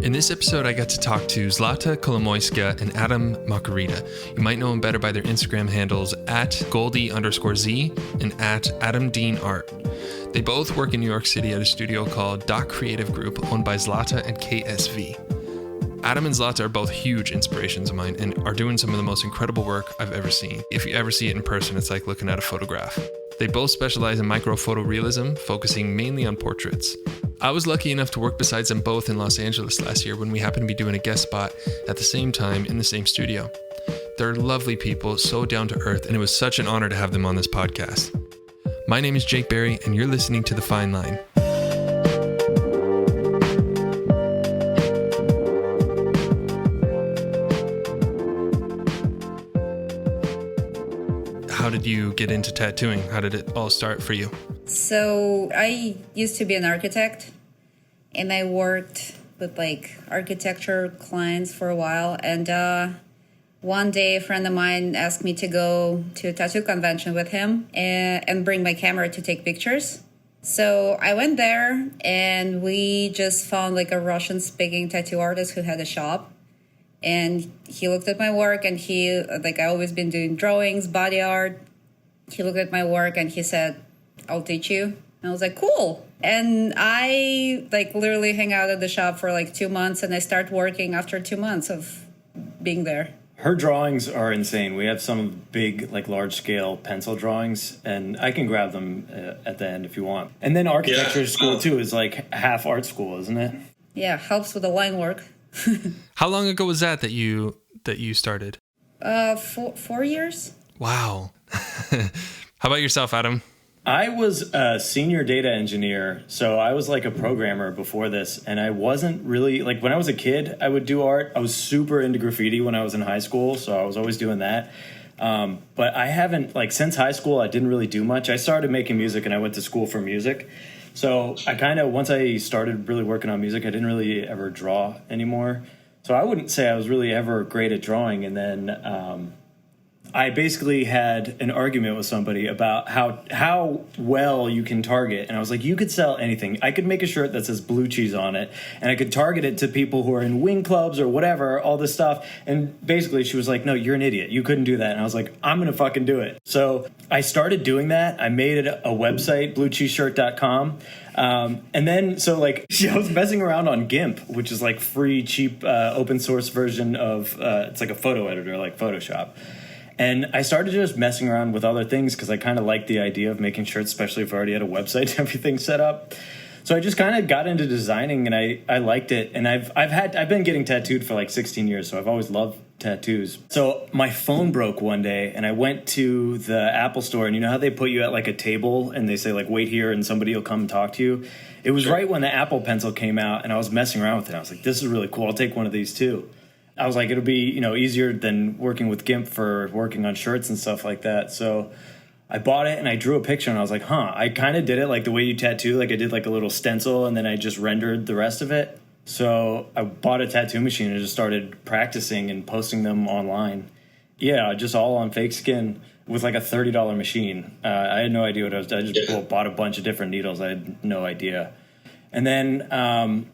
In this episode, I got to talk to Zlata and Adam Makarita. You might know them better by their Instagram handles at Goldie_Z and at AdamDeanArt. They both work in New York City at a studio called Doc Creative Group, owned by Zlata and KSV. Adam and Zlata are both huge inspirations of mine and are doing some of the most incredible work I've ever seen. If you ever see it in person, it's like looking at a photograph. They both specialize in micro photorealism, focusing mainly on portraits. I was lucky enough to work besides them both in Los Angeles last year when we happened to be doing a guest spot at the same time in the same studio. They're lovely people, so down to earth, and it was such an honor to have them on this podcast. My name is Jake Berry, and you're listening to The Fine Line. How did you get into tattooing? How did it all start for you? So I used to be an architect, and I worked with architecture clients for a while. And one day a friend of mine asked me to go to a tattoo convention with him and bring my camera to take pictures. So I went there, and we just found a Russian-speaking tattoo artist who had a shop. And he looked at my work, and I always been doing drawings, body art. He looked at my work and he said, "I'll teach you." And I was like, cool. And I literally hang out at the shop for 2 months, and I start working after 2 months of being there. Her drawings are insane. We have some big, large scale pencil drawings, and I can grab them at the end if you want. And then architecture school too is half art school, isn't it? Yeah, helps with the line work. How long ago was that you started? 4 years. Wow. How about yourself, Adam? I was a senior data engineer, so I was a programmer before this, and I wasn't really, when I was a kid, I would do art. I was super into graffiti when I was in high school, so I was always doing that. But I haven't, since high school, I didn't really do much. I started making music, and I went to school for music. So I once I started really working on music, I didn't really ever draw anymore. So I wouldn't say I was really ever great at drawing. And then I basically had an argument with somebody about how well you can target. And I was like, you could sell anything. I could make a shirt that says blue cheese on it, and I could target it to people who are in wing clubs or whatever, all this stuff. And basically she was like, no, you're an idiot. You couldn't do that. And I was like, I'm going to fucking do it. So I started doing that. I made a website, bluecheeseshirt.com. And then, I was messing around on GIMP, which is free, cheap, open source version of, it's a photo editor like Photoshop. And I started just messing around with other things because I kind of liked the idea of making shirts, especially if I already had a website and everything set up. So I just kind of got into designing, and I liked it. And I've been getting tattooed for 16 years, so I've always loved tattoos. So my phone broke one day, and I went to the Apple store, and you know how they put you at a table and they say wait here and somebody will come and talk to you? It was right when the Apple Pencil came out, and I was messing around with it. I was like, this is really cool. I'll take one of these too. I was like, it'll be, easier than working with GIMP for working on shirts and stuff like that. So I bought it and I drew a picture, and I was like, I kind of did it the way you tattoo. I did a little stencil, and then I just rendered the rest of it. So I bought a tattoo machine and just started practicing and posting them online. Yeah, just all on fake skin with a $30 machine. I had no idea what I was doing. I just bought a bunch of different needles. I had no idea. And then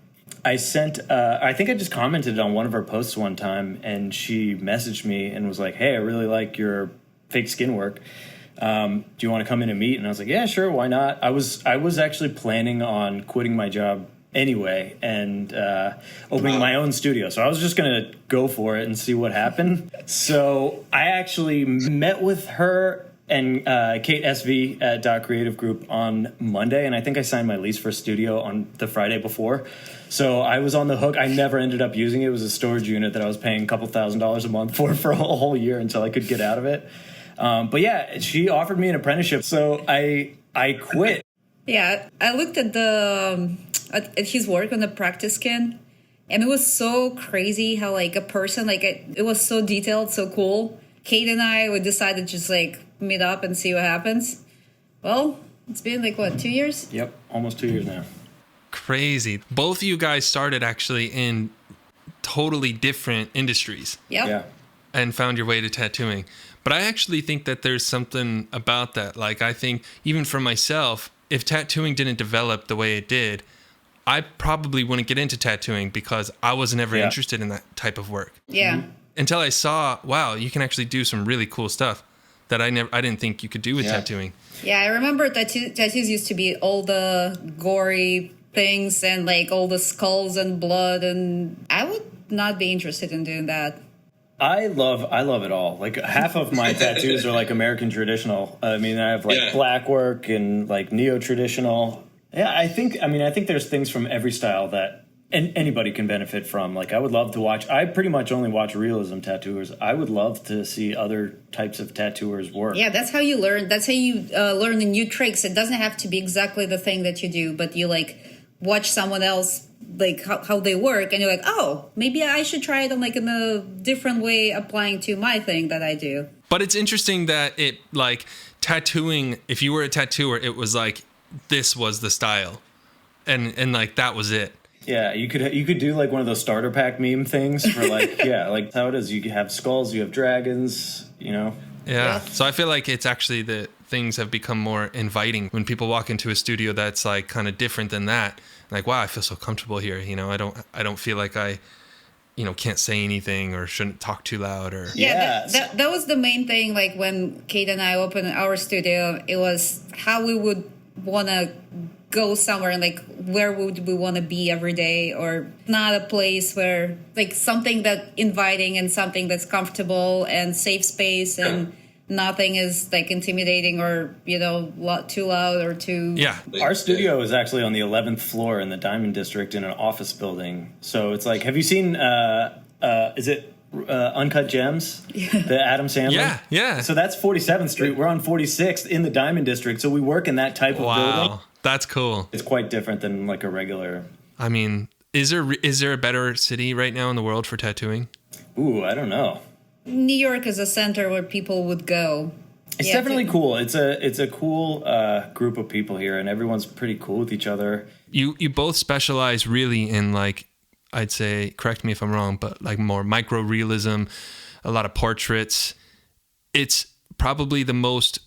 I sent, I think I just commented on one of her posts one time, and she messaged me and was like, hey, I really like your fake skin work. Do you want to come in and meet? And I was like, yeah, sure, why not? I was actually planning on quitting my job anyway and opening my own studio. So I was just going to go for it and see what happened. So I actually met with her and Kate SV at Doc Creative Group on Monday, and I think I signed my lease for studio on the Friday before. So I was on the hook. I never ended up using it. It was a storage unit that I was paying a couple $1,000s a month for a whole year until I could get out of it. But yeah, she offered me an apprenticeship, so I quit. Yeah, I looked at at his work on the practice skin, and it was so crazy how a person it was so detailed, so cool. Kate and we decided just meet up and see what happens. Well, it's been 2 years? Yep, almost 2 years now. Crazy. Both of you guys started actually in totally different industries. Yep. Yeah. And found your way to tattooing. But I actually think that there's something about that. I think even for myself, if tattooing didn't develop the way it did, I probably wouldn't get into tattooing because I was never interested in that type of work. Yeah. Until I saw, wow, you can actually do some really cool stuff that I didn't think you could do with tattooing. Yeah, I remember tattoos used to be all the gory things and like all the skulls and blood, and I would not be interested in doing that. I love it all. Like half of my tattoos are like American traditional. I mean, I have like black work and like neo-traditional. Yeah, I think there's things from every style that anybody can benefit from. Like I would love to watch. I pretty much only watch realism tattooers. I would love to see other types of tattooers work. Yeah, that's how you learn. That's how you learn the new tricks. It doesn't have to be exactly the thing that you do, but you like watch someone else like how they work, and you're like, oh, maybe I should try it on like in a different way, applying to my thing that I do. But it's interesting that it like tattooing. If you were a tattooer, it was like this was the style, and like that was it. Yeah, you could do like one of those starter pack meme things for like like how it is. You have skulls, you have dragons, you know. Yeah. So I feel like it's actually the things have become more inviting when people walk into a studio that's like kind of different than that. Like, wow, I feel so comfortable here. You know, I don't feel like I, can't say anything or shouldn't talk too loud or. Yeah, that was the main thing. Like when Kate and I opened our studio, it was how we would want to go somewhere and like where would we want to be every day, or not a place where like something that inviting and something that's comfortable and safe space and nothing is like intimidating or too loud or too. Yeah, our studio is actually on the 11th floor in the Diamond District in an office building. So it's like, have you seen is it Uncut Gems, the Adam Sandler? Yeah. So that's 47th Street. We're on 46th in the Diamond District. So we work in that type of building. That's cool. It's quite different than like a regular. I mean, is there a better city right now in the world for tattooing? Ooh, I don't know. New York is a center where people would go. It's definitely cool. It's a cool group of people here, and everyone's pretty cool with each other. You both specialize really in like, I'd say, correct me if I'm wrong, but like more micro realism, a lot of portraits. It's probably the most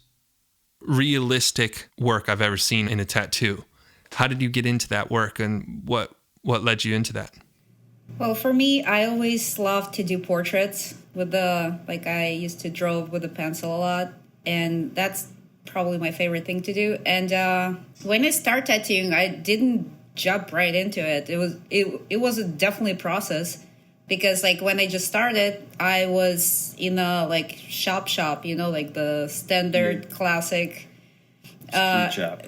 realistic work I've ever seen in a tattoo. How did you get into that work, and what led you into that? Well, for me, I always loved to do portraits with I used to draw with a pencil a lot, and that's probably my favorite thing to do. And when I started tattooing, I didn't jump right into it. It was definitely a process, because like when I just started, I was in a like shop, like the standard classic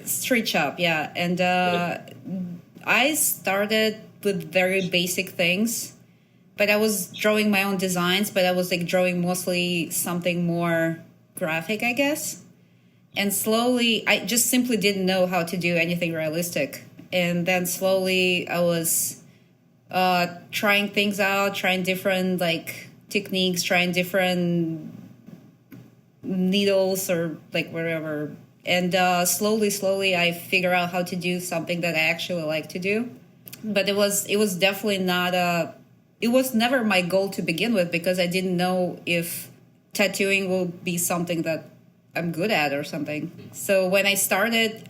street shop, yeah. And I started with very basic things, but I was drawing my own designs, but I was like drawing mostly something more graphic, I guess. And slowly, I just simply didn't know how to do anything realistic. And then slowly I was trying things out, trying different like techniques, trying different needles or like whatever. And slowly I figure out how to do something that I actually like to do. But it was definitely not it was never my goal to begin with, because I didn't know if tattooing will be something that I'm good at or something. So when I started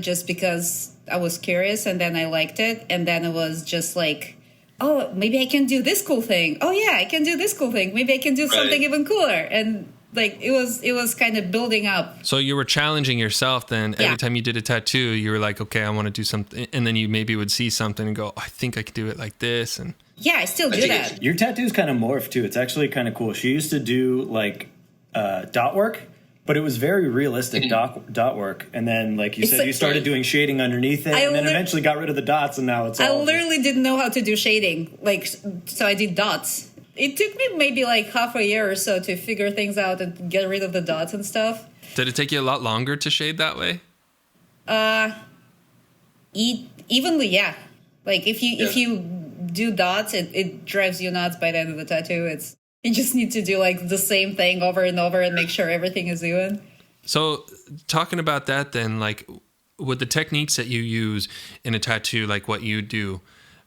just because I was curious, and then I liked it, and then it was just like, oh, maybe I can do this cool thing. Oh yeah, I can do this cool thing. Maybe I can do something even cooler. And like it was kind of building up. So you were challenging yourself then. Every time you did a tattoo, you were like, okay, I want to do something, and then you maybe would see something and go, oh, I think I could do it like this. And yeah, I still do that. Your tattoos kind of morphed too. It's actually kind of cool. She used to do like dot work, but it was very realistic dot work. And then, like you said, you started doing shading underneath it, and then eventually got rid of the dots, and now it's all... I literally didn't know how to do shading, so I did dots. It took me maybe like half a year or so to figure things out and get rid of the dots and stuff. Did it take you a lot longer to shade that way? Evenly, yeah. Like if you do dots, it drives you nuts by the end of the tattoo. You just need to do like the same thing over and over and make sure everything is even. So talking about that then, like would the techniques that you use in a tattoo, like what you do,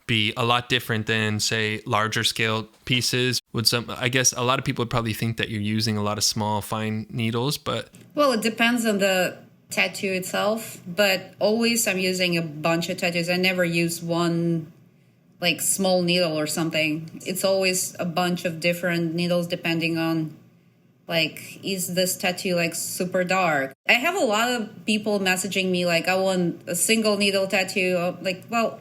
be a lot different than say larger scale pieces? I guess a lot of people would probably think that you're using a lot of small fine needles, but... Well, it depends on the tattoo itself, but always I'm using a bunch of tattoos. I never use one like small needle or something. It's always a bunch of different needles depending on like, is this tattoo like super dark? I have a lot of people messaging me like, I want a single needle tattoo. I'm like, well,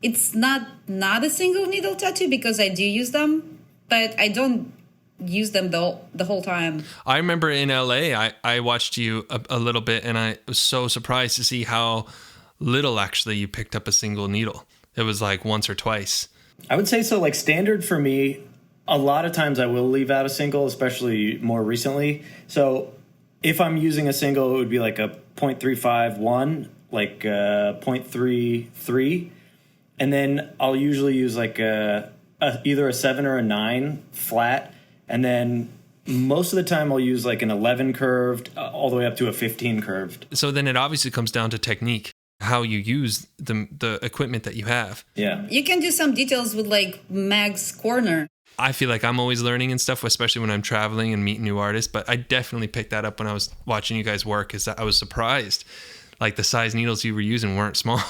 it's not a single needle tattoo because I do use them, but I don't use them the whole time. I remember in LA, I watched you a little bit, and I was so surprised to see how little actually you picked up a single needle. It was like once or twice. I would say so. Like standard for me, a lot of times I will leave out a single, especially more recently. So if I'm using a single, it would be like a 0.351, like 0.33. And then I'll usually use like either a 7 or a 9 flat. And then most of the time I'll use like an 11 curved all the way up to a 15 curved. So then it obviously comes down to technique, how you use the equipment that you have. Yeah. You can do some details with like Mag's Corner. I feel like I'm always learning and stuff, especially when I'm traveling and meeting new artists. But I definitely picked that up when I was watching you guys work, is that I was surprised. Like the size needles you were using weren't small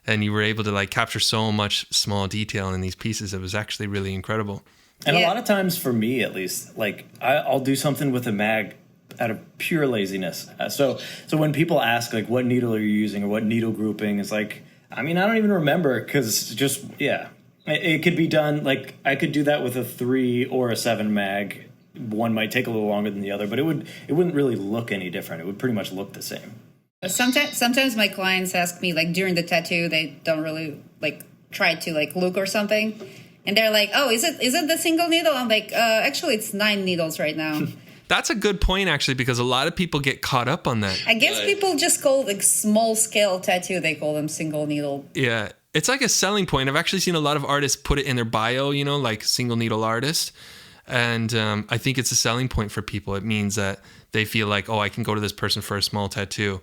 and you were able to like capture so much small detail in these pieces. It was actually really incredible. And a lot of times for me, at least, like I'll do something with a mag out of pure laziness. So when people ask like, what needle are you using or what needle grouping, it's like, I mean, I don't even remember because just, yeah. It could be done, like, I could do that with a 3 or a 7 mag. One might take a little longer than the other, but it wouldn't really look any different. It would pretty much look the same. Sometimes my clients ask me, like, during the tattoo, they don't really, like, try to, like, look or something. And they're like, oh, is it the single needle? I'm like, actually, it's 9 needles right now. That's a good point, actually, because a lot of people get caught up on that. I guess people just call, like, small scale tattoo, they call them single needle. Yeah. It's like a selling point. I've actually seen a lot of artists put it in their bio, you know, like single needle artist. And I think it's a selling point for people. It means that they feel like, oh, I can go to this person for a small tattoo.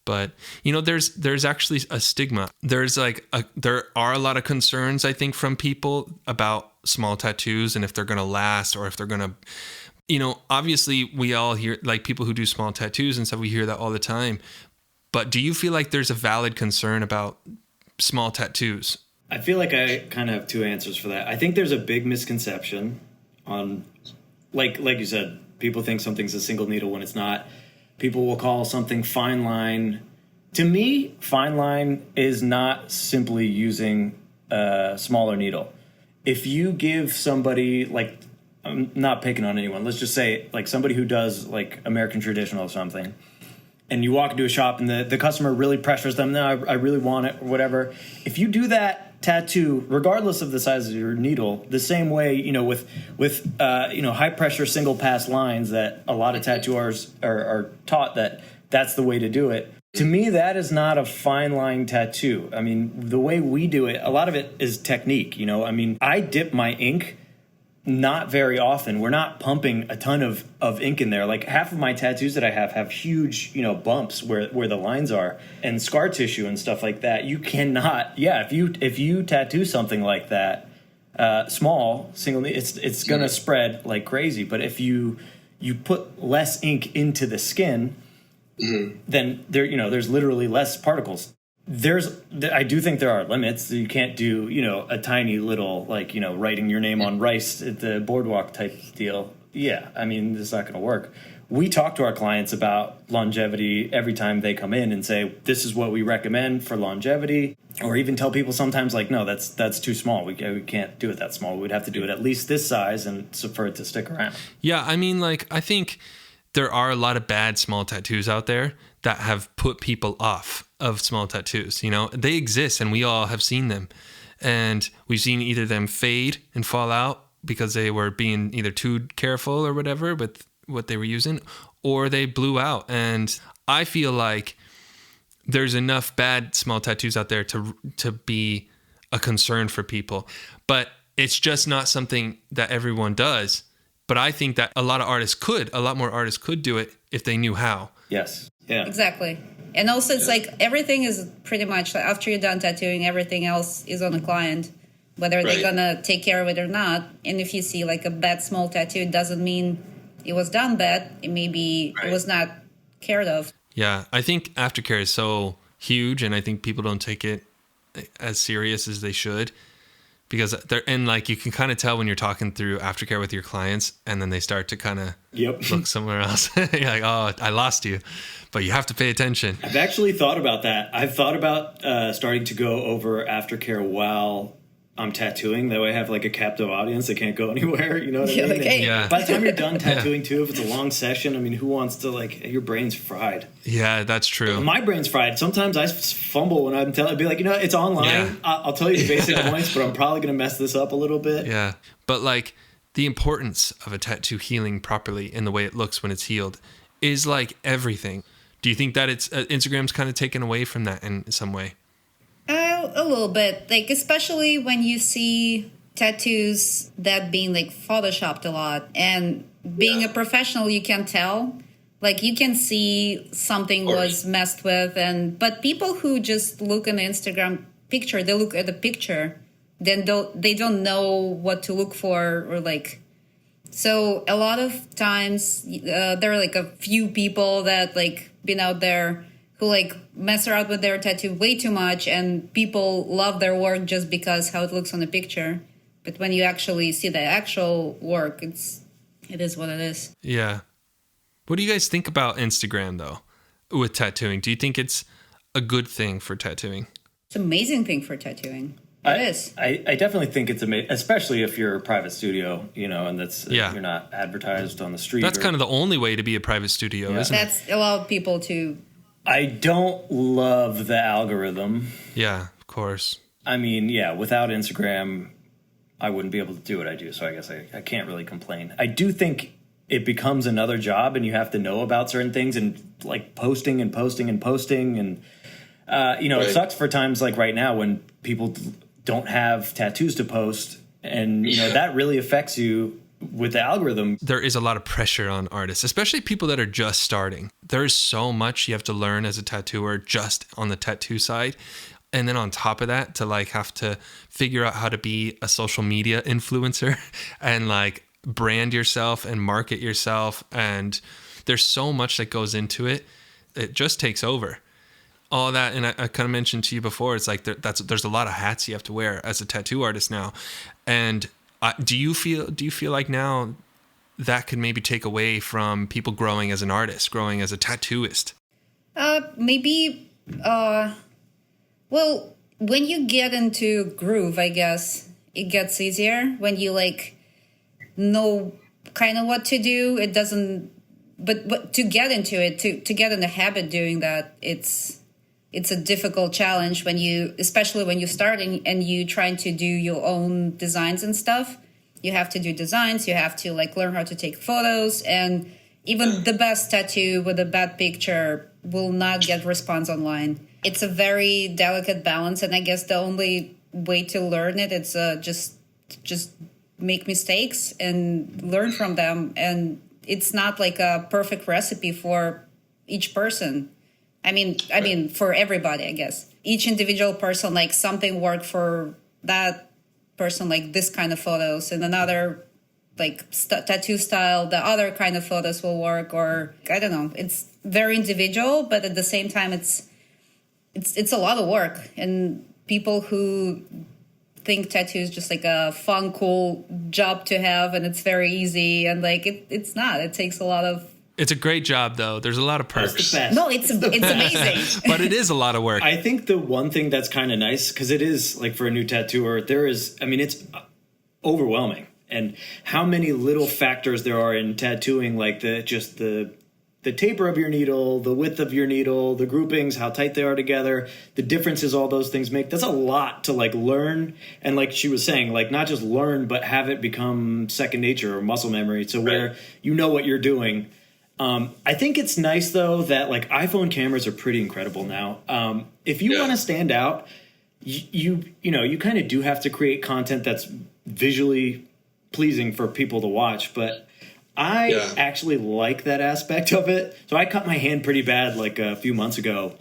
But, you know, there's actually a stigma. There are a lot of concerns, I think, from people about small tattoos and if they're going to last or if they're going to, you know, obviously we all hear, like people who do small tattoos and stuff, we hear that all the time. But do you feel like there's a valid concern about small tattoos? I feel like I kind of have two answers for that. I think there's a big misconception on, like you said, people think something's a single needle when it's not. People will call something fine line. To me, fine line is not simply using a smaller needle. If you give somebody, like, I'm not picking on anyone, let's just say like somebody who does like American traditional or something, and you walk into a shop and the customer really pressures them, no, I really want it or whatever. If you do that tattoo, regardless of the size of your needle, the same way, you know, with high pressure single pass lines that a lot of tattooers are taught that's the way to do it. To me, that is not a fine line tattoo. I mean, the way we do it, a lot of it is technique, you know. I mean, I dip my ink not very often. We're not pumping a ton of ink in there. Like half of my tattoos that I have huge, you know, bumps where the lines are and scar tissue and stuff like that. You cannot, if you tattoo something like that, small, single, it's gonna spread like crazy. But if you put less ink into the skin, then there's literally less particles. I do think there are limits. You can't do, you know, a tiny little, like, you know, writing your name on rice at the boardwalk type deal. Yeah, I mean, it's not going to work. We talk to our clients about longevity every time they come in and say, this is what we recommend for longevity. Or even tell people sometimes, like, no, that's too small. We can't do it that small. We'd have to do it at least this size and for it to stick around. Yeah, I mean, like, I think there are a lot of bad small tattoos out there that have put people off of small tattoos. You know, they exist and we all have seen them. And we've seen either them fade and fall out because they were being either too careful or whatever with what they were using, or they blew out. And I feel like there's enough bad small tattoos out there to be a concern for people. But it's just not something that everyone does. But I think that a lot more artists could do it if they knew how. Yes. Yeah. Exactly. And also it's like everything is pretty much after you're done tattooing, everything else is on the client, whether they're going to take care of it or not. And if you see like a bad small tattoo, it doesn't mean it was done bad. It may be it was not cared of. Yeah, I think aftercare is so huge, and I think people don't take it as serious as they should, because they're, and like you can kind of tell when you're talking through aftercare with your clients, and then they start to kind of look somewhere else. You're like, oh, I lost you, but you have to pay attention. I've actually thought about that. I've thought about starting to go over aftercare while I'm tattooing. That way I have like a captive audience that can't go anywhere. You know what I mean? Like, hey. Yeah. By the time you're done tattooing too, if it's a long session, I mean, who wants to like, your brain's fried. Yeah, that's true. My brain's fried. Sometimes I fumble when I'm telling, be like, you know, it's online. Yeah. I'll tell you the basic points, but I'm probably going to mess this up a little bit. Yeah. But like the importance of a tattoo healing properly and the way it looks when it's healed is like everything. Do you think that it's Instagram's kind of taken away from that in some way? A little bit, like especially when you see tattoos that being like photoshopped a lot, and being a professional, you can tell, like you can see something was messed with, but people who just look at the Instagram picture, they look at the picture, then they don't know what to look for, or like, so a lot of times there are like a few people that like been out there who like mess around with their tattoo way too much, and people love their work just because how it looks on the picture. But when you actually see the actual work, it is what it is. Yeah. What do you guys think about Instagram though with tattooing? Do you think it's a good thing for tattooing? It's an amazing thing for tattooing. It is. I definitely think it's amazing, especially if you're a private studio, you know, and that's you're not advertised on the street. That's kind of the only way to be a private studio, isn't it? That's a lot of people to. I don't love the algorithm. Yeah, of course. I mean, yeah, without Instagram, I wouldn't be able to do what I do. So I guess I can't really complain. I do think it becomes another job, and you have to know about certain things, and like posting. And, you know, It sucks for times like right now when people don't have tattoos to post. And, you know, that really affects you with the algorithm. There is a lot of pressure on artists, especially people that are just starting. There's so much you have to learn as a tattooer just on the tattoo side. And then on top of that, to like have to figure out how to be a social media influencer and like brand yourself and market yourself. And there's so much that goes into it. It just takes over. All that, and I kind of mentioned to you before, it's like there's a lot of hats you have to wear as a tattoo artist now. And do you feel like now that could maybe take away from people growing as an artist, growing as a tattooist? Maybe. Well, when you get into groove, I guess it gets easier when you like know kind of what to do. It doesn't, but to get into it, to get in the habit doing that, it's a difficult challenge when you, especially when you're starting and you trying to do your own designs and stuff. You have to do designs. You have to like learn how to take photos, and even the best tattoo with a bad picture will not get response online. It's a very delicate balance, and I guess the only way to learn it is just make mistakes and learn from them. And it's not like a perfect recipe for each person. I mean, for everybody, I guess. Each individual person, like something worked for that person, like this kind of photos, and another like tattoo style, the other kind of photos will work, or I don't know. It's very individual, but at the same time, it's a lot of work. And people who think tattoo is just like a fun, cool job to have, and it's very easy, and like it's not. It takes a lot of. It's a great job, though. There's a lot of perks. It's the best. No, it's amazing. But it is a lot of work. I think the one thing that's kind of nice, because it is like for a new tattooer, it's overwhelming. And how many little factors there are in tattooing, like the taper of your needle, the width of your needle, the groupings, how tight they are together, the differences all those things make. That's a lot to like learn. And like she was saying, like not just learn, but have it become second nature or muscle memory to where you know what you're doing. I think it's nice though that like iPhone cameras are pretty incredible now. If you want to stand out, you kind of do have to create content that's visually pleasing for people to watch, but I actually like that aspect of it. So I cut my hand pretty bad like a few months ago,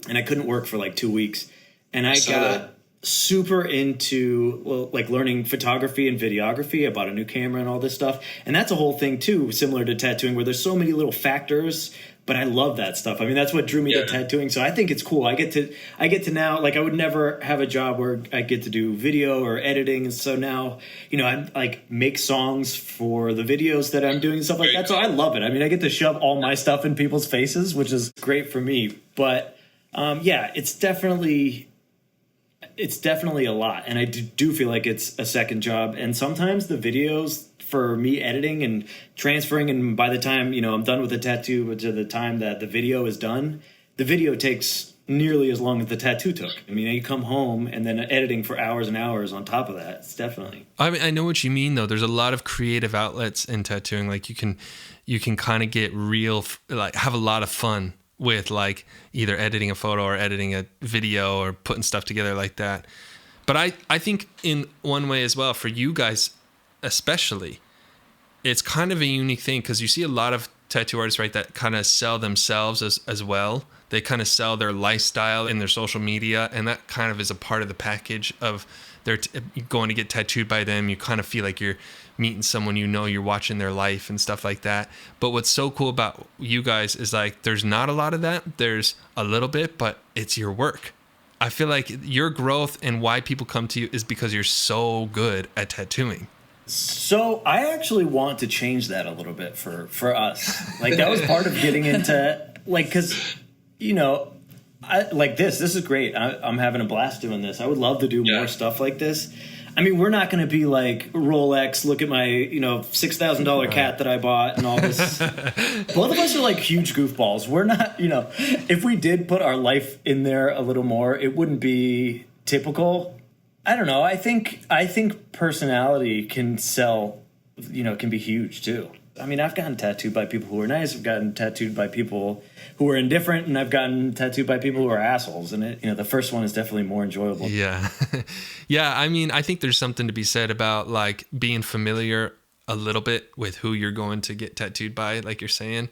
and I couldn't work for like 2 weeks, and I got super into like learning photography and videography. I bought a new camera and all this stuff, and that's a whole thing too, similar to tattooing, where there's so many little factors but I love that stuff. I mean, that's what drew me to tattooing. So I think it's cool. I get to now, like, I would never have a job where I get to do video or editing. And so now, you know, I like make songs for the videos that I'm doing and stuff like that. So I love it. I mean, I get to shove all my stuff in people's faces, which is great for me. But it's definitely a lot. And I do feel like it's a second job. And sometimes the videos for me editing and transferring, and by the time, you know, I'm done with the tattoo to the time that the video is done, the video takes nearly as long as the tattoo took. I mean, you come home and then editing for hours and hours on top of that. It's definitely. I mean, I know what you mean though. There's a lot of creative outlets in tattooing. Like you can kind of get real, like have a lot of fun with like either editing a photo or editing a video or putting stuff together like that. But I think in one way as well, for you guys especially, it's kind of a unique thing because you see a lot of tattoo artists, right, that kind of sell themselves as well. They kind of sell their lifestyle in their social media, and that kind of is a part of the package of their going to get tattooed by them. You kind of feel like you're meeting someone, you know, you're watching their life and stuff like that. But what's so cool about you guys is like there's not a lot of that. There's a little bit, but it's your work. I feel like your growth and why people come to you is because you're so good at tattooing. So I actually want to change that a little bit for us. Like that was part of getting into, like, because, you know, I like this is great. I'm having a blast doing this. I would love to do more stuff like this. I mean, we're not going to be like Rolex, look at my, you know, $6,000 cat that I bought and all this. Both of us are like huge goofballs. We're not, you know, if we did put our life in there a little more, it wouldn't be typical. I don't know. I think personality can sell, you know, can be huge too. I mean, I've gotten tattooed by people who are nice. I've gotten tattooed by people who are indifferent, and I've gotten tattooed by people who are assholes. And it, you know, the first one is definitely more enjoyable. Yeah. Yeah. I mean, I think there's something to be said about like being familiar a little bit with who you're going to get tattooed by, like you're saying.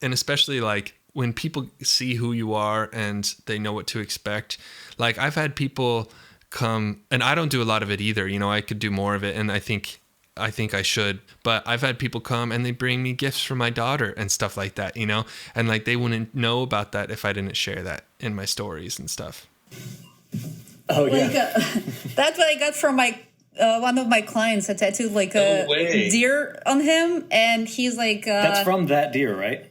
And especially like when people see who you are and they know what to expect. Like I've had people come, and I don't do a lot of it either. You know, I could do more of it, and I think I should, but I've had people come and they bring me gifts for my daughter and stuff like that, you know, and like they wouldn't know about that if I didn't share that in my stories and stuff. Oh yeah, that's what I got from my one of my clients. I tattooed like a deer on him, and he's like, "That's from that deer, right?"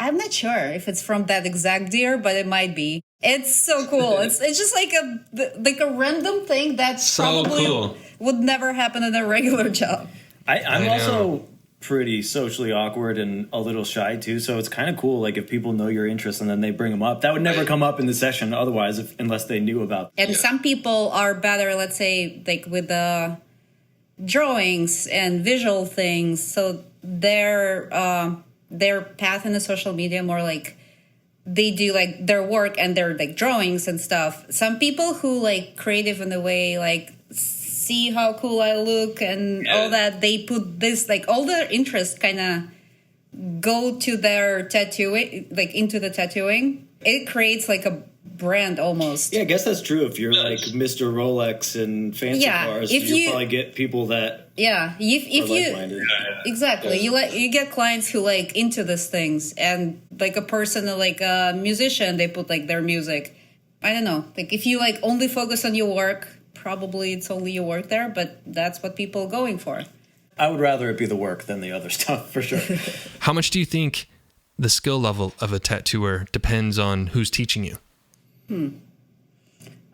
I'm not sure if it's from that exact deer, but it might be. It's so cool. It's just like a random thing that's so probably cool. Would never happen in a regular job. I'm also pretty socially awkward and a little shy too, so it's kind of cool. Like if people know your interests and then they bring them up, that would never come up in the session otherwise, unless they knew about. And some people are better, let's say, like with the drawings and visual things. So their path in the social media more like they do like their work and their like drawings and stuff. Some people who like creative in the way like see how cool I look and all that, they put this like all their interests kind of go to their tattooing, like into the tattooing. It creates like a brand almost. Yeah, I guess that's true. If you're like Mr. Rolex and fancy cars, you'll probably get people that if you like-minded. Exactly. You get clients who like into these things, and like a person like a musician, they put like their music. I don't know. Like if you like only focus on your work, probably it's only your work there, but that's what people are going for. I would rather it be the work than the other stuff, for sure. How much do you think the skill level of a tattooer depends on who's teaching you?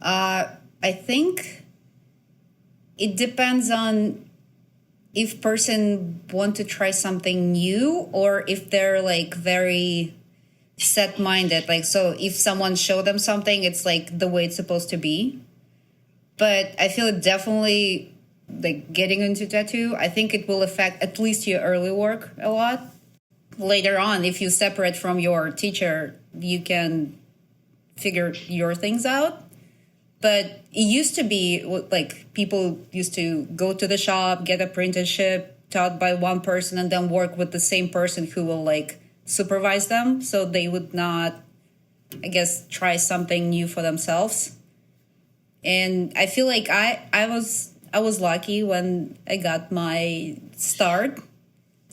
I think it depends on if person want to try something new or if they're like very set-minded. Like, so if someone show them something, it's like the way it's supposed to be. But I feel it definitely, like getting into tattoo, I think it will affect at least your early work a lot. Later on, if you separate from your teacher, you can figure your things out. But it used to be like people used to go to the shop, get an apprenticeship taught by one person, and then work with the same person who will like supervise them. So they would not, I guess, try something new for themselves. And I feel like I was lucky when I got my start.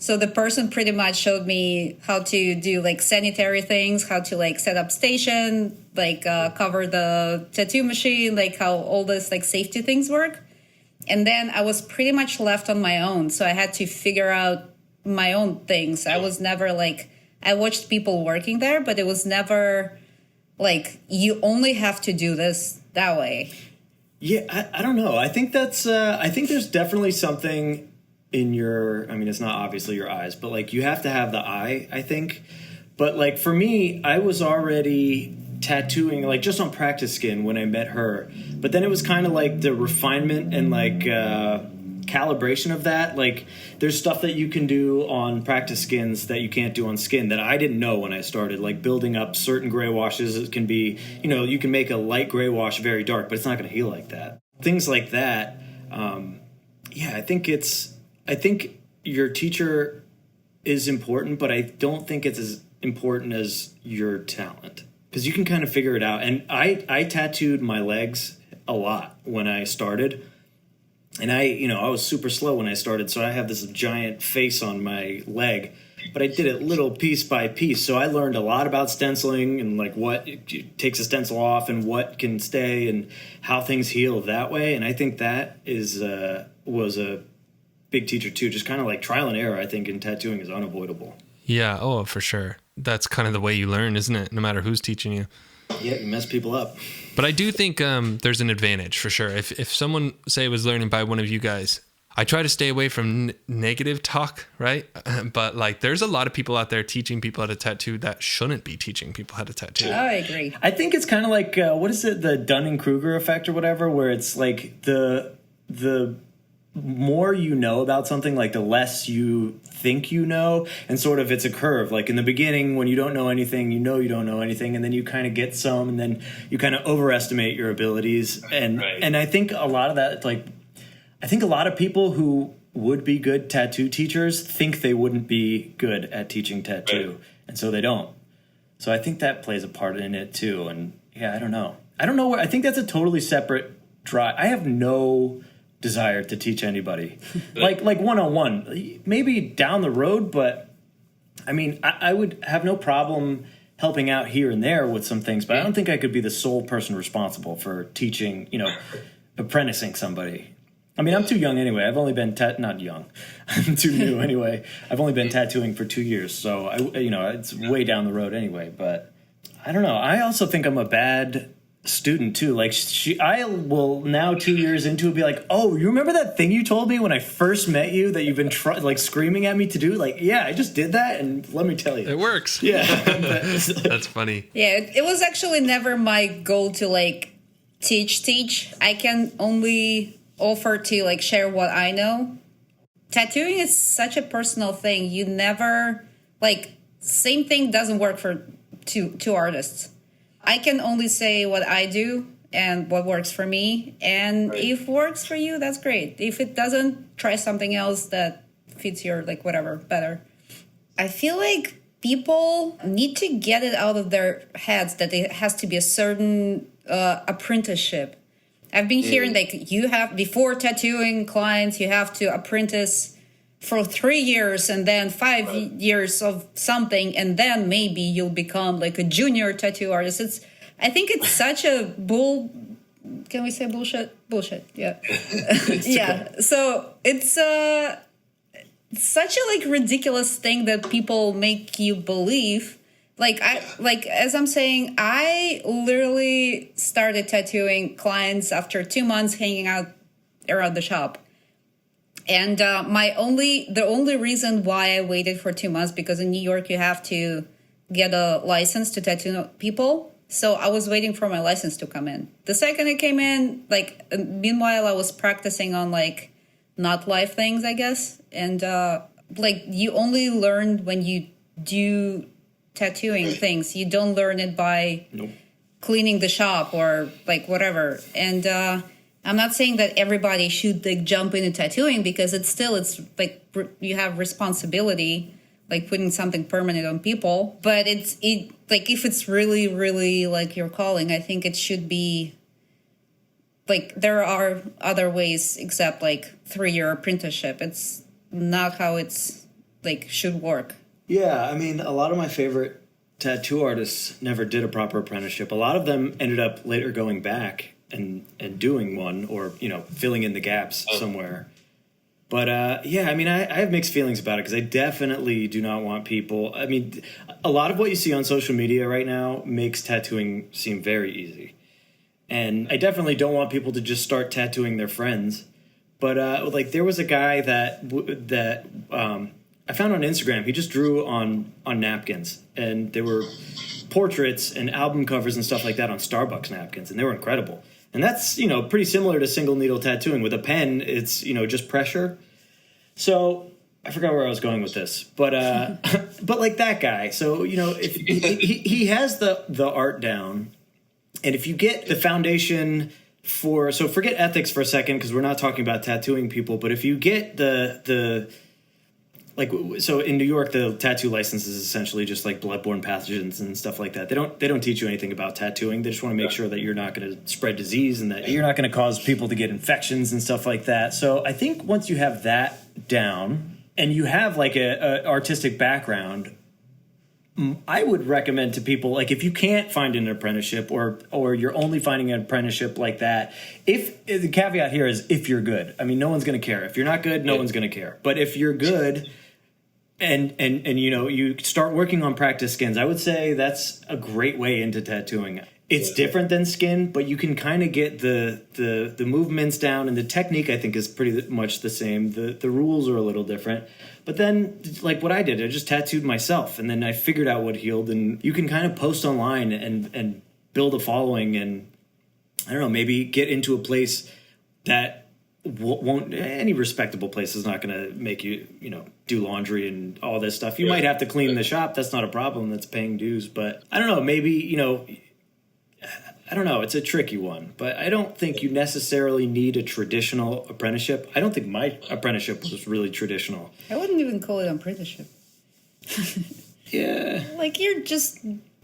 So the person pretty much showed me how to do like sanitary things, how to like set up station, like cover the tattoo machine, like how all this like safety things work. And then I was pretty much left on my own. So I had to figure out my own things. I was never like, I watched people working there, but it was never like, you only have to do this that way. Yeah, I don't know. I think that's, I think there's definitely something in your, I mean, it's not obviously your eyes, but like you have to have the eye, I think. But like for me, I was already tattooing like just on practice skin when I met her. But then it was kind of like the refinement and like calibration of that. Like there's stuff that you can do on practice skins that you can't do on skin that I didn't know when I started, like building up certain gray washes. It can be, you know, you can make a light gray wash very dark, but it's not going to heal like that. Things like that. Yeah, I think your teacher is important, but I don't think it's as important as your talent, because you can kind of figure it out. And I tattooed my legs a lot when I started, and I was super slow when I started, so I have this giant face on my leg, but I did it little piece by piece. So I learned a lot about stenciling and like what it takes a stencil off and what can stay and how things heal that way. And I think that was a big teacher too. Just kind of like trial and error, I think, in tattooing is unavoidable. Yeah. Oh, for sure. That's kind of the way you learn, isn't it? No matter who's teaching you. Yeah, you mess people up. But I do think there's an advantage for sure. If someone, say, was learning by one of you guys, I try to stay away from negative talk, right? But like, there's a lot of people out there teaching people how to tattoo that shouldn't be teaching people how to tattoo. Oh, I agree. I think it's kind of like, what is it? The Dunning-Kruger effect or whatever, where it's like the more you know about something, like the less you think you know, and sort of it's a curve. Like in the beginning, when you don't know anything, you don't know anything, and then you kind of get some, and then you kind of overestimate your abilities. And and I think a lot of that, like, I think a lot of people who would be good tattoo teachers think they wouldn't be good at teaching tattoo, and so they don't. So I think that plays a part in it too. And yeah, I don't know where, I think that's a totally separate drive. I have no desire to teach anybody like one-on-one, maybe down the road, but I mean, I would have no problem helping out here and there with some things, but I don't think I could be the sole person responsible for teaching, apprenticing somebody. I mean, I'm too young anyway. I've only been not young. I'm too new anyway. I've only been tattooing for 2 years, so it's way down the road anyway. But I don't know. I also think I'm a bad student too. Like I will now 2 years into it be like, oh, you remember that thing you told me when I first met you that you've been screaming at me to do? Like, yeah, I just did that, and let me tell you, it works. Yeah. That's funny. Yeah, it was actually never my goal to like teach. I can only offer to like share what I know. Tattooing is such a personal thing. You never, like, same thing doesn't work for two artists. I can only say what I do and what works for me. And if it works for you, that's great. If it doesn't, try something else that fits your, like, whatever, better. I feel like people need to get it out of their heads that it has to be a certain apprenticeship. I've been hearing, like, you have, before tattooing clients, you have to apprentice for 3 years and then 5 years of something, and then maybe you'll become like a junior tattoo artist. I think it's such a can we say bullshit? Bullshit, yeah. Yeah, so it's such a like ridiculous thing that people make you believe. As I'm saying, I literally started tattooing clients after 2 months hanging out around the shop. And the only reason why I waited for 2 months, because in New York you have to get a license to tattoo people. So I was waiting for my license to come in. The second it came in, like, meanwhile I was practicing on like not live things, I guess. And like, you only learn when you do tattooing things. You don't learn it by cleaning the shop or like whatever. And I'm not saying that everybody should like jump into tattooing, because it's like you have responsibility, like putting something permanent on people. But it like, if it's really, really like your calling, I think it should be like, there are other ways except like 3-year apprenticeship. It's not how it's like should work. Yeah, I mean, a lot of my favorite tattoo artists never did a proper apprenticeship. A lot of them ended up later going back and doing one, or, you know, filling in the gaps somewhere. But yeah, I mean, I have mixed feelings about it, because I definitely do not want people. I mean, a lot of what you see on social media right now makes tattooing seem very easy. And I definitely don't want people to just start tattooing their friends. But like, there was a guy that I found on Instagram. He just drew on napkins, and there were portraits and album covers and stuff like that on Starbucks napkins, and they were incredible. And that's, you know, pretty similar to single needle tattooing. With a pen, it's, you know, just pressure. So I forgot where I was going with this, but but like that guy. So, you know, if he has the art down, and if you get the foundation so forget ethics for a second, because we're not talking about tattooing people, but if you get the like, so in New York, the tattoo license is essentially just like bloodborne pathogens and stuff like that. They don't teach you anything about tattooing. They just want to make sure that you're not going to spread disease and that you're not going to cause people to get infections and stuff like that. So I think once you have that down and you have like a artistic background, I would recommend to people, like, if you can't find an apprenticeship, or you're only finding an apprenticeship like that, if the caveat here is if you're good. I mean, no one's going to care. If you're not good, no one's going to care. But if you're good, and you know, you start working on practice skins, I would say that's a great way into tattooing. It's different than skin, but you can kind of get the movements down, and the technique, I think, is pretty much the same. The rules are a little different. But then, like what I did, I just tattooed myself, and then I figured out what healed. And you can kind of post online and build a following, and I don't know, maybe get into a place that won't, any respectable place is not going to make you, you know, do laundry and all this stuff. You might have to clean the shop. That's not a problem. That's paying dues. But I don't know, maybe, you know, I don't know. It's a tricky one, but I don't think you necessarily need a traditional apprenticeship. I don't think my apprenticeship was really traditional. I wouldn't even call it apprenticeship. Yeah. Like, you're just...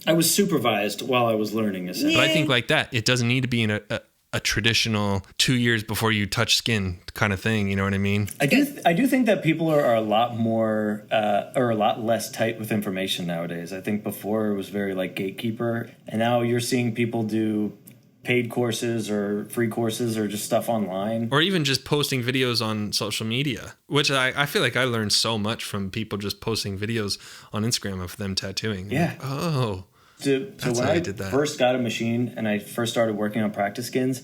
I was supervised while I was learning, essentially. But I think like that, it doesn't need to be in a traditional 2 years before you touch skin kind of thing. You know what I mean? I do think that people are a lot more or a lot less tight with information nowadays. I think before it was very like gatekeeper, and now you're seeing people do paid courses or free courses or just stuff online, or even just posting videos on social media, which I feel like I learned so much from people just posting videos on Instagram of them tattooing. Yeah. Like, oh. So when I first got a machine and I first started working on practice skins,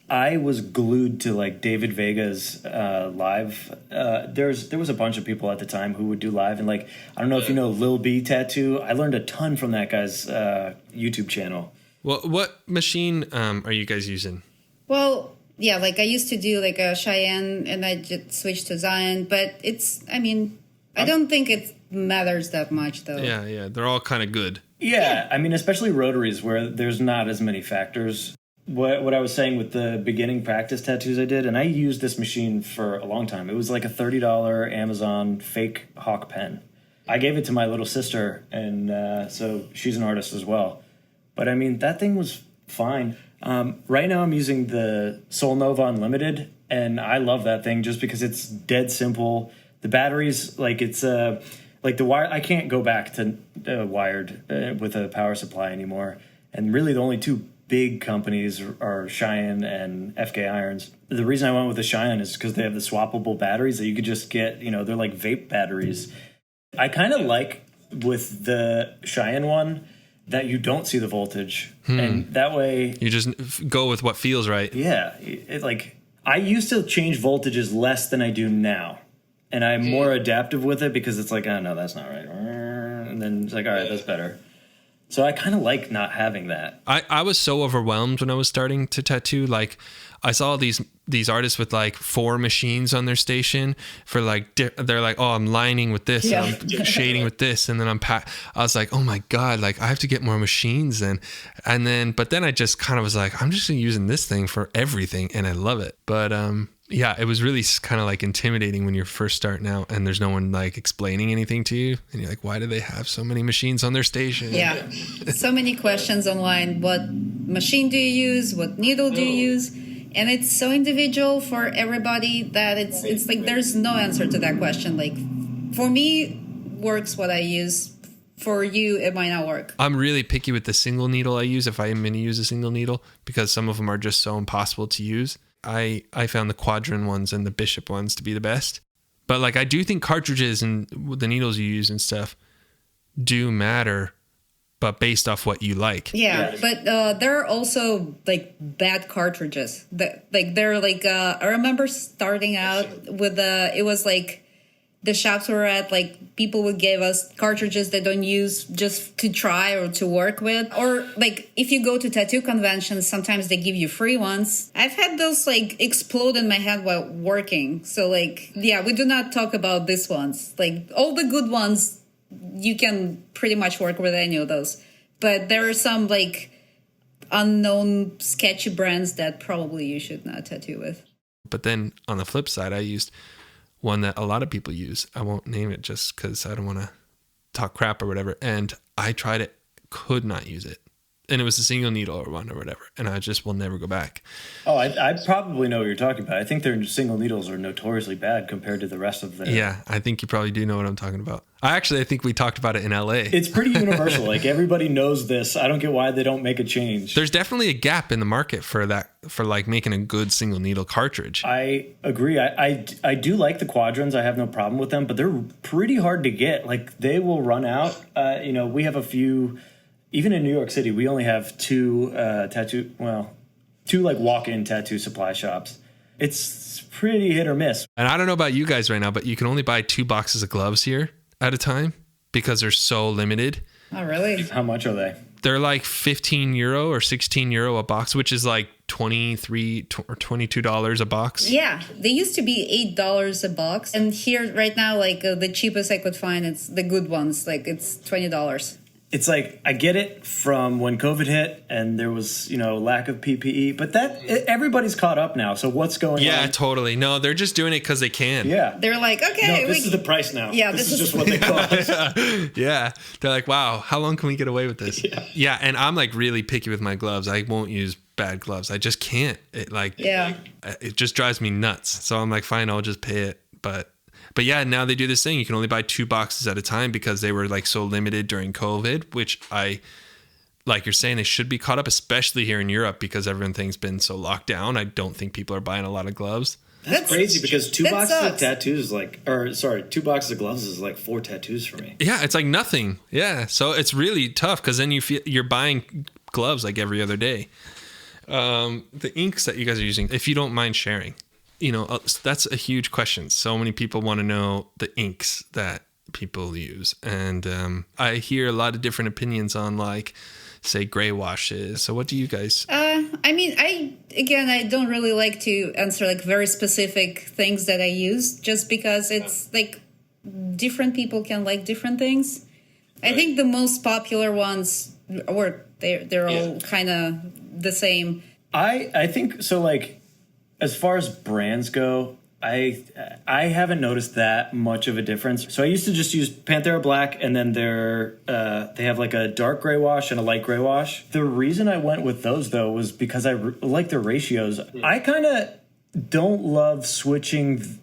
I was glued to like David Vega's live. There was a bunch of people at the time who would do live, and like, I don't know if you know Lil B Tattoo. I learned a ton from that guy's YouTube channel. Well, what machine are you guys using? Well, yeah, like I used to do like a Cheyenne, and I just switched to Zion, but I don't think it matters that much though. Yeah, they're all kind of good. Yeah, I mean, especially rotaries where there's not as many factors. What I was saying with the beginning practice tattoos I did, and I used this machine for a long time. It was like a $30 Amazon fake hawk pen. I gave it to my little sister, and so she's an artist as well. But I mean, that thing was fine. Right now I'm using the Sol Nova Unlimited, and I love that thing just because it's dead simple. The batteries, like it's... like the wire, I can't go back to wired with a power supply anymore. And really the only two big companies are Cheyenne and FK Irons. The reason I went with the Cheyenne is because they have the swappable batteries that you could just get, you know, they're like vape batteries. I kind of like with the Cheyenne one that you don't see the voltage. And that way... You just go with what feels right. Yeah. Like, I used to change voltages less than I do now. And I'm more adaptive with it because it's like, oh, no, that's not right. And then it's like, all right, that's better. So I kind of like not having that. I was so overwhelmed when I was starting to tattoo. Like, I saw these artists with like 4 machines on their station for like, they're like, oh, I'm lining with this, I'm shading with this, and then I was like, oh my God, like I have to get more machines then. But then I just kind of was like, I'm just using this thing for everything, and I love it. But yeah, it was really kind of like intimidating when you're first starting out and there's no one like explaining anything to you. And you're like, why do they have so many machines on their station? Yeah. So many questions online. What machine do you use? What needle do you use? And it's so individual for everybody that it's like there's no answer to that question. Like, For me, works what I use. For you, it might not work. I'm really picky with the single needle I use if I am going to use a single needle because some of them are just so impossible to use. I found the quadrant ones and the bishop ones to be the best. But like I do think cartridges and the needles you use and stuff do matter, but based off what you like. Yeah, but there are also like bad cartridges. They're like I remember starting out with it was like the shops we're at, like people would give us cartridges they don't use just to try or to work with. Or like if you go to tattoo conventions, sometimes they give you free ones. I've had those like explode in my head while working. So like, yeah, we do not talk about these ones. Like all the good ones, you can pretty much work with any of those. But there are some like unknown sketchy brands that probably you should not tattoo with. But then on the flip side, I used one that a lot of people use. I won't name it just because I don't want to talk crap or whatever. And I tried it, could not use it. And it was a single needle or one or whatever. And I just will never go back. Oh, I probably know what you're talking about. I think their single needles are notoriously bad compared to the rest of the... Yeah, I think you probably do know what I'm talking about. I think we talked about it in LA. It's pretty universal. Like everybody knows this. I don't get why they don't make a change. There's definitely a gap in the market for that, for like making a good single needle cartridge. I agree. I do like the quadrants. I have no problem with them, but they're pretty hard to get. Like they will run out. We have a few... Even in New York City, we only have two like walk-in tattoo supply shops. It's pretty hit or miss. And I don't know about you guys right now, but you can only buy 2 boxes of gloves here at a time because they're so limited. Oh, really? How much are they? They're like €15 or €16 a box, which is like $23 or $22 a box. Yeah, they used to be $8 a box. And here right now, like the cheapest I could find, it's the good ones. Like it's $20. It's like, I get it from when COVID hit and there was, lack of PPE, but everybody's caught up now. So what's going on? Yeah, totally. No, they're just doing it because they can. Yeah. They're like, okay. No, this is the price now. Yeah, this is just what they cost. Yeah. They're like, wow, how long can we get away with this? Yeah. And I'm like really picky with my gloves. I won't use bad gloves. I just can't. It just drives me nuts. So I'm like, fine, I'll just pay it. But yeah, now they do this thing. You can only buy 2 boxes at a time because they were like so limited during COVID, which like you're saying, they should be caught up, especially here in Europe because everything's been so locked down. I don't think people are buying a lot of gloves. That's crazy because 2 boxes of tattoos is 2 boxes of gloves is like 4 tattoos for me. Yeah, it's like nothing. Yeah, so it's really tough because then you're buying gloves like every other day. The inks that you guys are using, if you don't mind sharing. That's a huge question. So many people want to know the inks that people use. And I hear a lot of different opinions on like, say, gray washes. So what do you guys... I don't really like to answer like very specific things that I use just because it's like different people can like different things. Right. I think the most popular ones, or they're all kind of the same. I think so, like... As far as brands go, I haven't noticed that much of a difference. So I used to just use Panthera Black, and then they have like a dark gray wash and a light gray wash. The reason I went with those, though, was because I like their ratios. I kind of don't love switching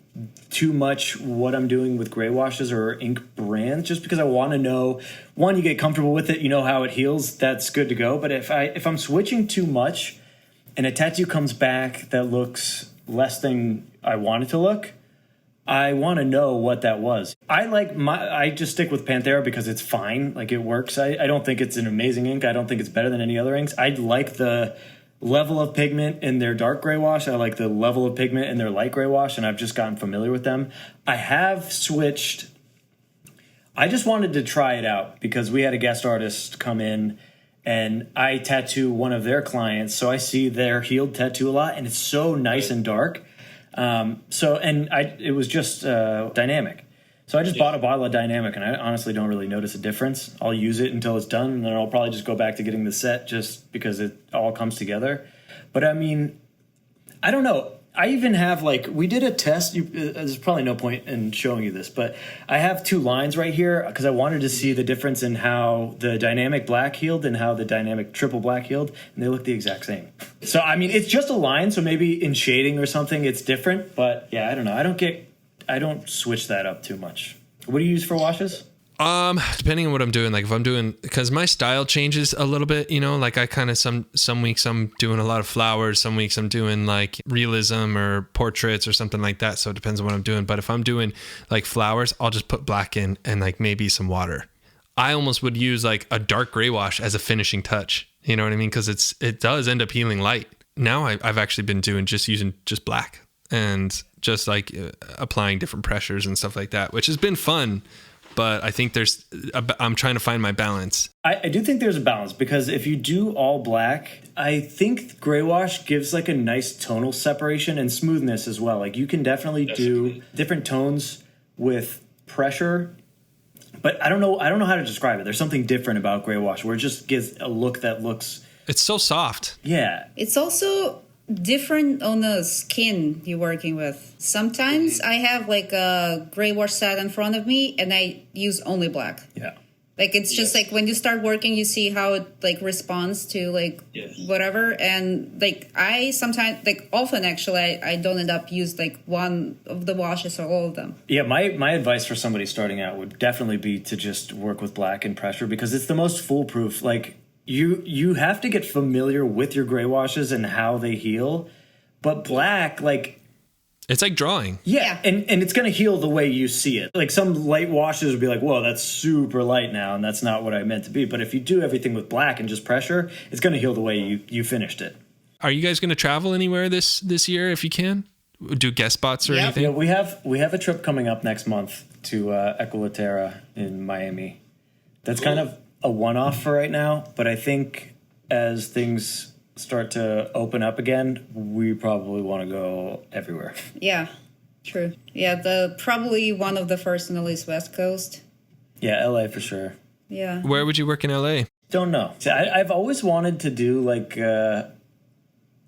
too much what I'm doing with gray washes or ink brands, just because I want to know, one, you get comfortable with it, you know how it heals, that's good to go. But if I'm switching too much, and a tattoo comes back that looks less than I want it to look, I want to know what that was. I just stick with Panthera because it's fine. Like, it works. I don't think it's an amazing ink. I don't think it's better than any other inks. I like the level of pigment in their dark gray wash. I like the level of pigment in their light gray wash, and I've just gotten familiar with them. I have switched. I just wanted to try it out because we had a guest artist come in, and I tattoo one of their clients, so I see their healed tattoo a lot, and it's so nice and dark. It was just dynamic. So I just bought a bottle of dynamic, and I honestly don't really notice a difference. I'll use it until it's done, and then I'll probably just go back to getting the set just because it all comes together. But I mean, I don't know. I even have, like, we did a test. There's probably no point in showing you this, but I have 2 lines right here because I wanted to see the difference in how the dynamic black healed and how the dynamic triple black healed, and they look the exact same. So, I mean, it's just a line, so maybe in shading or something it's different, but yeah, I don't know. I don't switch that up too much. What do you use for washes? Depending on what I'm doing, like if I'm doing, because my style changes a little bit, like I kind of, some weeks I'm doing a lot of flowers, some weeks I'm doing like realism or portraits or something like that. So it depends on what I'm doing. But if I'm doing like flowers, I'll just put black in and like maybe some water. I almost would use like a dark gray wash as a finishing touch. You know what I mean? Because it does end up healing light. Now I've actually been using just black and just like applying different pressures and stuff like that, which has been fun. But I think I'm trying to find my balance. I do think there's a balance, because if you do all black, I think gray wash gives like a nice tonal separation and smoothness as well. Like you can definitely do different tones with pressure, but I don't know how to describe it. There's something different about gray wash where it just gives a look that looks... It's so soft. Yeah. It's also different on the skin you're working with. Sometimes I have like a gray wash set in front of me and I use only black. Yeah. Like it's just like when you start working, you see how it like responds to like whatever. And like I sometimes, like often actually, I don't end up use like one of the washes or all of them. Yeah, my advice for somebody starting out would definitely be to just work with black and pressure, because it's the most foolproof. Like you have to get familiar with your gray washes and how they heal, but black, like... It's like drawing. Yeah, and it's going to heal the way you see it. Like some light washes would be like, whoa, that's super light now, and that's not what I meant to be. But if you do everything with black and just pressure, it's going to heal the way you finished it. Are you guys going to travel anywhere this year if you can? Do guest spots or anything? Yeah, we have a trip coming up next month to Equilaterra in Miami. That's kind of a one-off for right now, but I think as things start to open up again, we probably want to go everywhere. Yeah, true. Yeah, probably one of the first on the least West Coast. Yeah, LA for sure. Yeah. Where would you work in LA? Don't know. See, I've always wanted to do like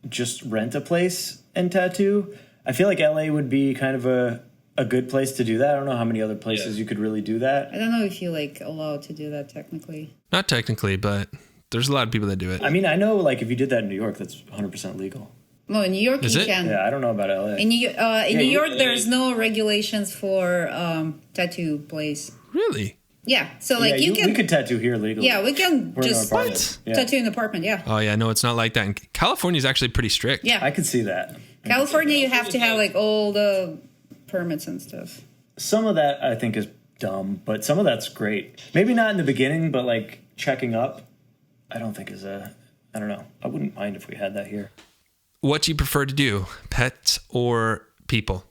just rent a place and tattoo. I feel like LA would be kind of a good place to do that. I don't know how many other places you could really do that. I don't know if you like allowed to do that technically. Not technically, but there's a lot of people that do it. I mean, I know like if you did that in New York, that's 100% legal. No, in New York Is you it? can. Yeah, I don't know about LA. In New York, there's no regulations for tattoo place. Really? Yeah, so like yeah, you can. We could tattoo here legally. Yeah, we can We're in just our apartment. Yeah. tattoo in an apartment. Yeah. Oh yeah, no, it's not like that. And California's actually pretty strict. Yeah. I could see that. California, you have to have like all the permits and stuff. Some of that I think is dumb, but some of that's great. Maybe not in the beginning, but like checking up, I don't think I don't know. I wouldn't mind if we had that here. What do you prefer to do, pets or people?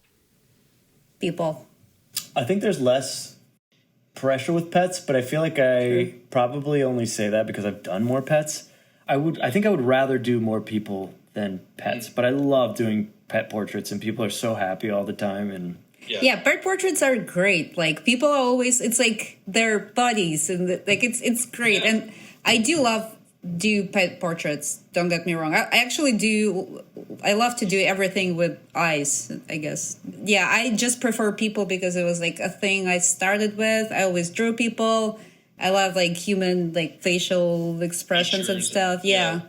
People. I think there's less pressure with pets, but I feel like I probably only say that because I've done more pets. I think I would rather do more people than pets, but I love doing pet portraits, and people are so happy all the time. And yeah, pet portraits are great. Like people are always, it's like their buddies, and like it's great. And I do do pet portraits. Don't get me wrong. I actually do. I love to do everything with eyes, I guess. Yeah, I just prefer people because it was like a thing I started with. I always drew people. I love like human, like facial expressions and stuff. Yeah.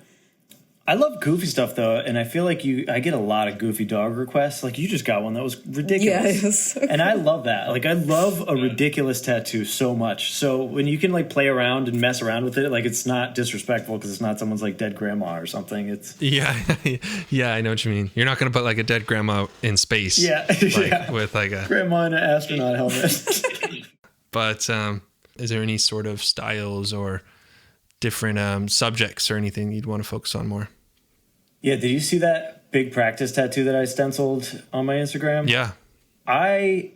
I love goofy stuff though, and I feel like I get a lot of goofy dog requests. Like you just got one that was ridiculous. Yeah, it was so and I love that. Like I love a ridiculous tattoo so much. So when you can like play around and mess around with it, like it's not disrespectful because it's not someone's like dead grandma or something. It's yeah, I know what you mean. You're not going to put like a dead grandma in space. Yeah, like, with like a grandma in an astronaut helmet. But is there any sort of styles or different subjects or anything you'd want to focus on more? Yeah, did you see that big practice tattoo that I stenciled on my Instagram? Yeah. I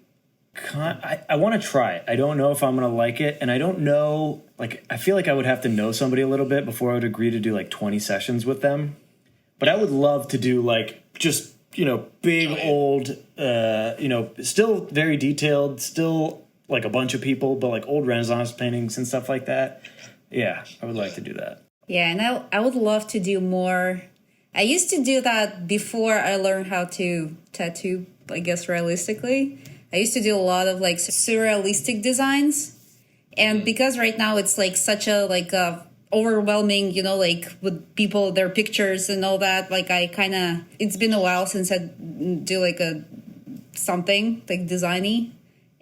want to try it. I don't know if I'm going to like it, and I don't know, like I feel like I would have to know somebody a little bit before I would agree to do like 20 sessions with them. But I would love to do like just, big old, still very detailed, still like a bunch of people, but like old Renaissance paintings and stuff like that. Yeah, I would like to do that. Yeah, and I would love to do more. I used to do that before I learned how to tattoo, I guess, realistically. I used to do a lot of like surrealistic designs. And because right now it's like such a like overwhelming, like with people, their pictures and all that, like it's been a while since I do like something like designy.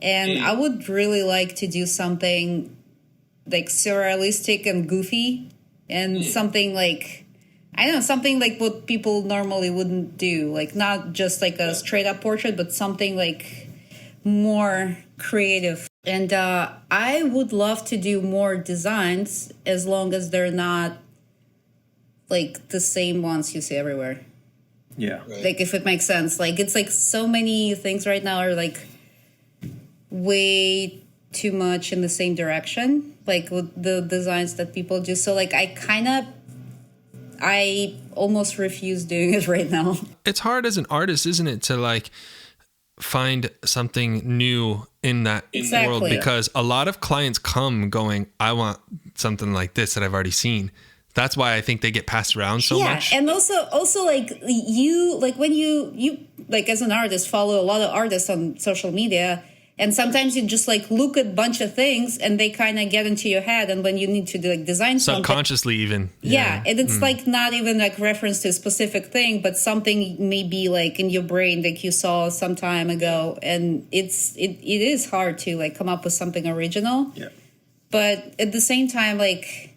And I would really like to do something like surrealistic and goofy, and something like, I don't know, something like what people normally wouldn't do. Like not just like a straight up portrait, but something like more creative. And I would love to do more designs as long as they're not like the same ones you see everywhere. Yeah. Right. Like if it makes sense. Like it's like so many things right now are like way too much in the same direction, like with the designs that people do. So like I almost refuse doing it right now. It's hard as an artist, isn't it, to like find something new in that Exactly. world, because a lot of clients come going, I want something like this that I've already seen. That's why I think they get passed around so much. And also like you, like when you like as an artist follow a lot of artists on social media, and sometimes you just like look at a bunch of things and they kind of get into your head, and when you need to do like design something Subconsciously even. yeah, and it's like not even like reference to a specific thing, but something maybe like in your brain like you saw some time ago, and it is hard to like come up with something original. Yeah. But at the same time, like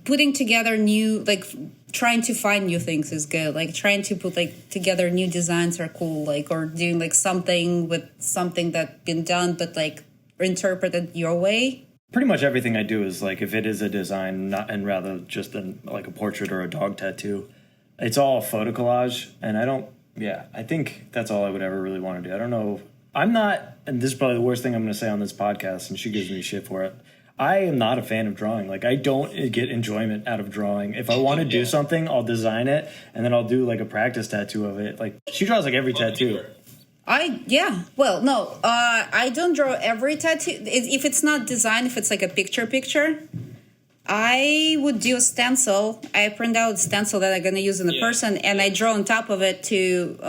putting together new, like trying to find new things is good. Like trying to put like together new designs are cool. Like, or doing like something with something that's been done, but like interpreted your way. Pretty much everything I do is like, if it is a design, not and rather just like a portrait or a dog tattoo, it's all photo collage. And I think that's all I would ever really want to do. I don't know. I'm not, and this is probably the worst thing I'm going to say on this podcast, and she gives me shit for it. I am not a fan of drawing. Like, I don't get enjoyment out of drawing. If I want to do something, I'll design it, and then I'll do like a practice tattoo of it. Like, she draws like every tattoo. I don't draw every tattoo. If it's not designed, if it's like a picture, I would do a stencil. I print out a stencil that I'm going to use in the person, and I draw on top of it to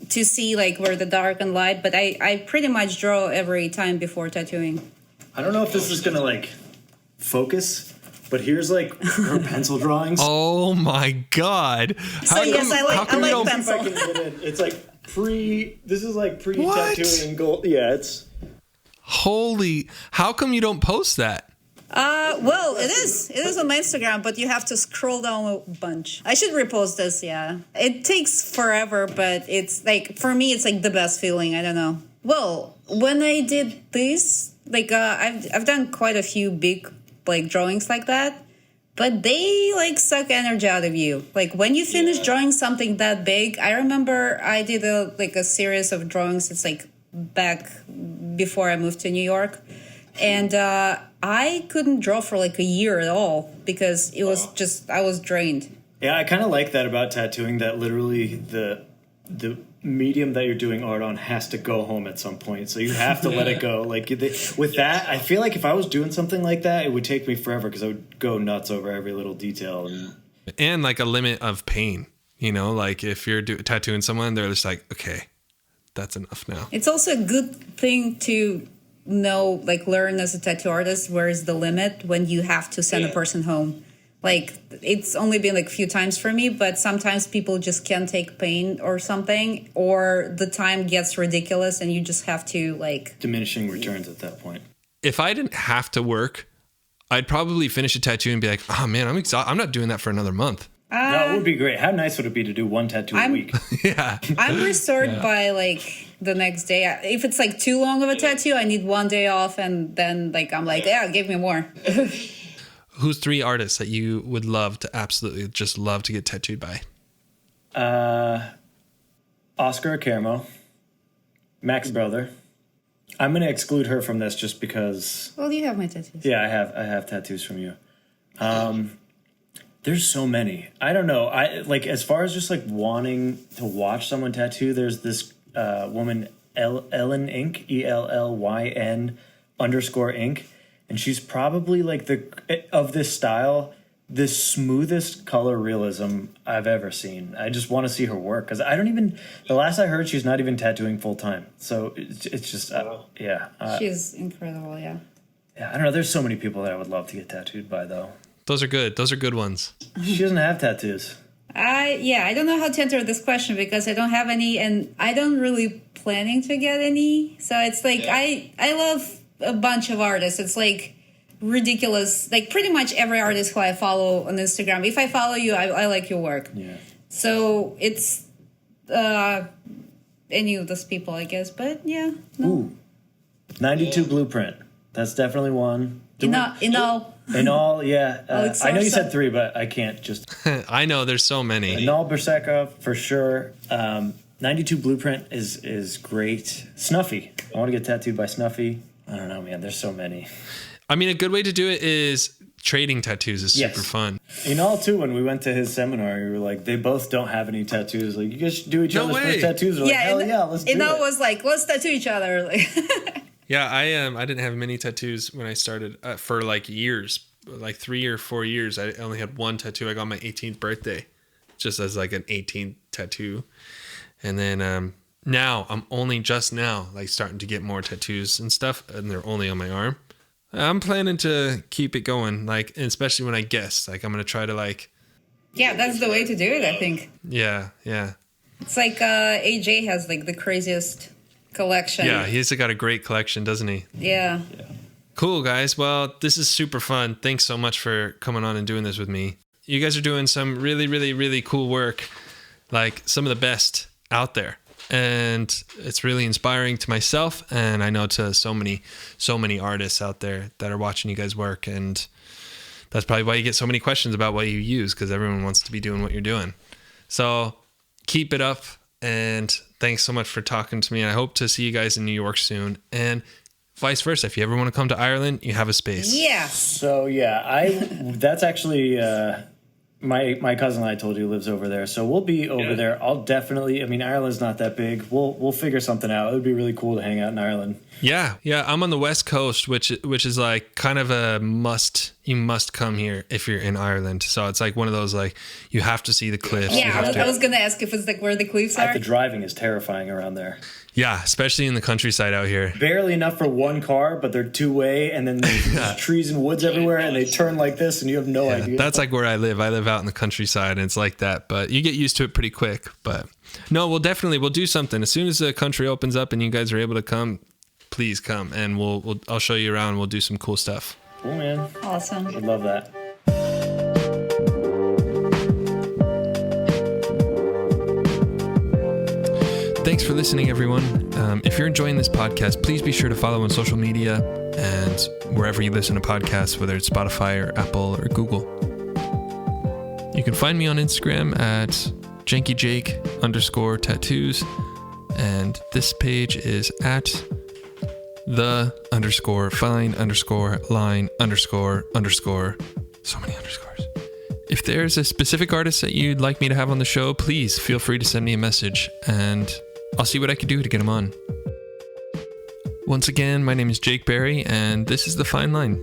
see like where the dark and light. But I pretty much draw every time before tattooing. I don't know if this is going to like focus, but here's like her pencil drawings. Oh my God. So yes, I like pencil. If I can get in. It's like this is like pre-tattooing gold. Yeah, it's. Holy, how come you don't post that? Well, it is on my Instagram, but you have to scroll down a bunch. I should repost this. Yeah, it takes forever, but it's like, for me, it's like the best feeling. I don't know. Well, when I did this, like I've done quite a few big like drawings like that, but they like suck energy out of you. Like when you finish drawing something that big, I remember I did a series of drawings. It's like back before I moved to New York, and I couldn't draw for like a year at all because it was just, I was drained. Yeah, I kind of like that about tattooing, that literally the medium that you're doing art on has to go home at some point, so you have to let it go. Like with that, I feel like if I was doing something like that, it would take me forever because I would go nuts over every little detail And like a limit of pain, you know, like if you're tattooing someone, they're just like, okay, that's enough now. It's also a good thing to know, like learn as a tattoo artist, where is the limit when you have to send a person home. Like, it's only been like a few times for me, but sometimes people just can't take pain or something, or the time gets ridiculous and you just have to like... diminishing returns at that point. If I didn't have to work, I'd probably finish a tattoo and be like, oh man, I'm exhausted. I'm not doing that for another month. No, it would be great. How nice would it be to do one tattoo a week? Yeah. I'm restored by like the next day. If it's like too long of a tattoo, I need one day off, and then like I'm like, yeah, give me more. Who's 3 artists that you would love to absolutely just love to get tattooed by? Oscar Carmo, Mac's brother. I'm going to exclude her from this just because... Well, you have my tattoos. Yeah, I have tattoos from you. There's so many. I don't know. I like, as far as just like wanting to watch someone tattoo, there's this woman, Ellen Inc., ELLYN _Inc., and she's probably like of this style, the smoothest color realism I've ever seen. I just want to see her work because the last I heard, she's not even tattooing full time. So it's just, She's incredible, yeah. Yeah, I don't know. There's so many people that I would love to get tattooed by, though. Those are good. Those are good ones. She doesn't have tattoos. I don't know how to answer this question because I don't have any, and I don't really planning to get any. So it's like I love a bunch of artists. It's like ridiculous. Like pretty much every artist who I follow on Instagram. If I follow you, I like your work. Yeah. So it's any of those people, I guess. But yeah, no. Ooh, 92 Blueprint. That's definitely one. In all, yeah. I know you said 3, but I can't just. I know there's so many. Inal Bersekov for sure. 92 Blueprint is great. Snuffy. I want to get tattooed by Snuffy. I don't know, man. There's so many. I mean, a good way to do it is trading tattoos is super fun. Inal too. When we went to his seminar, we were like, they both don't have any tattoos. Like, you guys should do each other's first tattoos. We're like, hell yeah, let's do it. Inal was like, let's tattoo each other. Like. Yeah, I didn't have many tattoos when I started for like years, like 3 or 4 years. I only had one tattoo. I got my 18th birthday, just as like an 18th tattoo, and then now I'm only just now like starting to get more tattoos and stuff, and they're only on my arm. I'm planning to keep it going, like especially when I guest. Like I'm gonna try to like. Yeah, that's the way to do it, I think. Yeah. It's like AJ has like the craziest collection. Yeah, he's got a great collection, doesn't he? Yeah. Cool, guys. Well, this is super fun. Thanks so much for coming on and doing this with me. You guys are doing some really, really, really cool work, like some of the best out there. And it's really inspiring to myself, and I know to so many artists out there that are watching you guys work. And that's probably why you get so many questions about what you use, because everyone wants to be doing what you're doing. So keep it up. And thanks so much for talking to me. I hope to see you guys in New York soon. And vice versa. If you ever want to come to Ireland, you have a space. Yeah. So, that's actually my cousin I told you lives over there. So we'll be over there. I'll definitely, Ireland's not that big. We'll figure something out. It would be really cool to hang out in Ireland. Yeah. I'm on the West Coast, which is like kind of a must. You must come here if you're in Ireland. So it's like one of those, like, you have to see the cliffs. Yeah, I was going to ask if it's like where the cliffs are. The driving is terrifying around there. Yeah, especially in the countryside out here. Barely enough for one car, but they're two-way, and then there's trees and woods everywhere, and they turn like this, and you have no idea. That's like where I live. I live out in the countryside, and it's like that. But you get used to it pretty quick. But no, we'll do something. As soon as the country opens up and you guys are able to come, please come, and I'll show you around. We'll do some cool stuff. Cool, man. Awesome. I'd love that. Thanks for listening, everyone. If you're enjoying this podcast, please be sure to follow on social media and wherever you listen to podcasts, whether it's Spotify or Apple or Google. You can find me on Instagram at jankyjake_tattoos, and this page is at the_fine_line___. So many underscores. If there's a specific artist that you'd like me to have on the show, please feel free to send me a message, and I'll see what I can do to get him on. Once again, my name is Jake Berry, and this is The Fine Line.